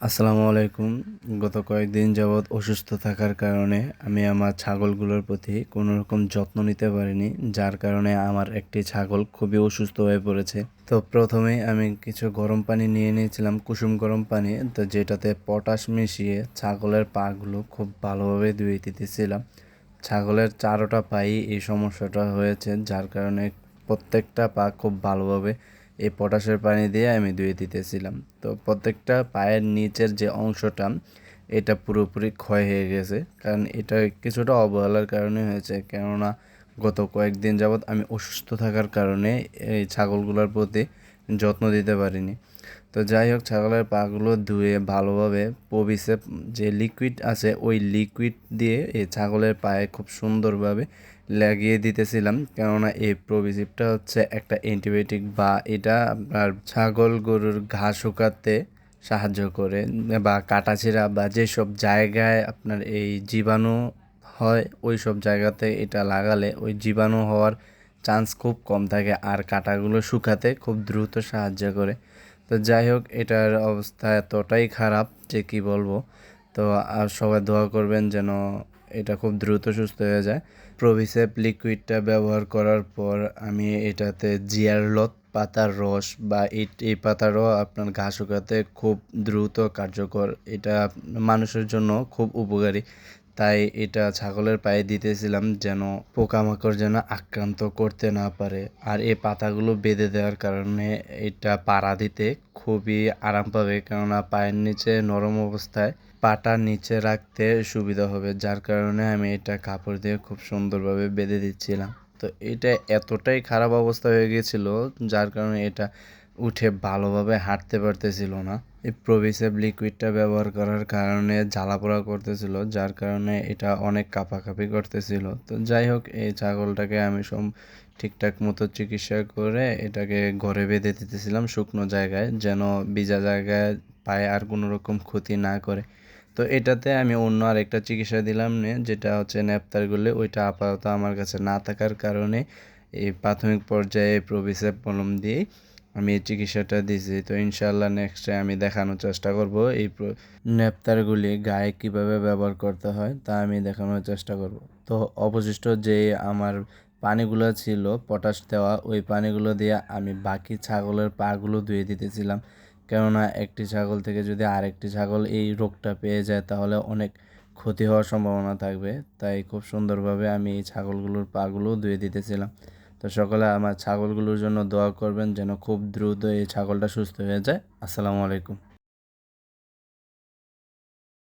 আসসালামু আলাইকুম। গত কয়েকদিন যাবৎ অসুস্থ থাকার কারণে আমি আমার ছাগলগুলোর প্রতি কোনো রকম যত্ন নিতে পারিনি। যার কারণে আমার একটি ছাগল খুবই অসুস্থ হয়ে পড়েছে। তো প্রথমেই আমি কিছু গরম পানি নিয়ে নিয়েছিলাম, কুসুম গরম পানি, তো যেটাতে পটাশ মিশিয়ে ছাগলের পাগুলো খুব ভালোভাবে ধুয়ে দিতেছিলাম। ছাগলের 4টা পায়ে এই সমস্যাটা হয়েছে, যার কারণে প্রত্যেকটা পা খুব ভালোভাবে এই পটাশের পানি দিয়ে আমি ধুয়ে দিতেছিলাম। তো প্রত্যেকটা পায়ের নিচের যে অংশটা এটা পুরোপুরি ক্ষয় হয়ে গেছে, কারণ এটা কিছুটা অবহেলার কারণে হয়েছে। কেননা গত কয়েকদিন যাবৎ আমি অসুস্থ থাকার কারণে এই ছাগলগুলোর প্রতি যত্ন দিতে পারিনি। তো যাই হোক, ছাগলের পাগুলো ধুয়ে ভালোভাবে প্রোভিসেপ যে লিকুইড আছে ওই লিকুইড দিয়ে এই ছাগলের পায়ে খুব সুন্দরভাবে লাগিয়ে দিতেছিলাম। কেননা এই প্রোভিসিভটা হচ্ছে একটা অ্যান্টিবায়োটিক, বা এটা আপনার ছাগল গরুর ঘা শুকাতে সাহায্য করে, বা কাটাছেঁড়া বা যেসব জায়গায় আপনার এই জীবাণু হয় ওই সব জায়গাতে এটা লাগালে ওই জীবাণু হওয়ার চান্স খুব কম থাকে, আর কাটাগুলো শুকাতে খুব দ্রুত সাহায্য করে। তো যাই হোক, এটার অবস্থা এতটাই খারাপ যে কি বলবো। তো আর সবাই দোয়া করবেন যেন এটা খুব দ্রুত সুস্থ হয়ে যায়। প্রোভিসেপ লিকুইডটা ব্যবহার করার পর আমি এটাতে জিয়ারলথ পাতার রস বা এই পাতারও আপনার ঘা শুকাতে খুব দ্রুত কার্যকর, এটা মানুষের জন্য খুব উপকারী। তাই এটা ছাগলের পায়ে দিতেছিলাম যেন পোকামাকড় যেন আক্রান্ত করতে না পারে। আর এই পাতাগুলো বেঁধে দেওয়ার কারণে এটা পাড়া দিতে খুবই আরাম পাবে, কেননা পায়ের নিচে নরম অবস্থায় পাটা নিচে রাখতে সুবিধা হবে। যার কারণে আমি এটা কাপড় দিয়ে খুব সুন্দরভাবে বেঁধে দিচ্ছিলাম। তো এটা এতটাই খারাপ অবস্থা হয়ে গিয়েছিল, যার কারণে এটা উঠে ভালোভাবে হাঁটতে পারতেছিল না। এই প্রোভিসেপ লিকুইডটা ব্যবহার করার কারণে জ্বালাপোড়া করতেছিল, যার কারণে এটা অনেক কাঁপাকাঁপি করতেছিল। তো যাই হোক, এই ছাগলটাকে আমি ঠিকঠাক মতো চিকিৎসা করে এটাকে ঘরে বেঁধে দিতেছিলাম শুকনো জায়গায়, যেন ভিজা জায়গায় পায়ে আর কোনো রকম ক্ষতি না করে। তো এটাতে আমি অন্য আরেকটা চিকিৎসা দিলাম যেটা হচ্ছে ন্যাপথারগুলি, ওইটা আপাতত আমার কাছে না থাকার কারণে এই প্রাথমিক পর্যায়ে প্রোভিসেপ মলম দিয়ে আমি এই চিকিৎসাটা দিয়েছি। তো ইনশাআল্লাহ নেক্সটে আমি দেখানোর চেষ্টা করব এই ন্যাপথারগুলি গায়ে কীভাবে ব্যবহার করতে হয়, তা আমি দেখানোর চেষ্টা করব। তো অবশিষ্ট যে আমার পানিগুলো ছিল পটাশ দেওয়া, ওই পানিগুলো দিয়ে আমি বাকি ছাগলের পাগুলো ধুয়ে দিতেছিলাম। কেননা একটি ছাগল থেকে যদি আরেকটি ছাগল এই রোগটা পেয়ে যায় তাহলে অনেক ক্ষতি হওয়ার সম্ভাবনা থাকবে। তাই খুব সুন্দরভাবে আমি এই ছাগলগুলোর পাগুলো ধুয়ে দিতেছিলাম। তো সকলে আমার ছাগলগুলোর জন্য দোয়া করবেন যেন খুব দ্রুত এই ছাগলটা সুস্থ হয়ে যায়। আসসালামু আলাইকুম।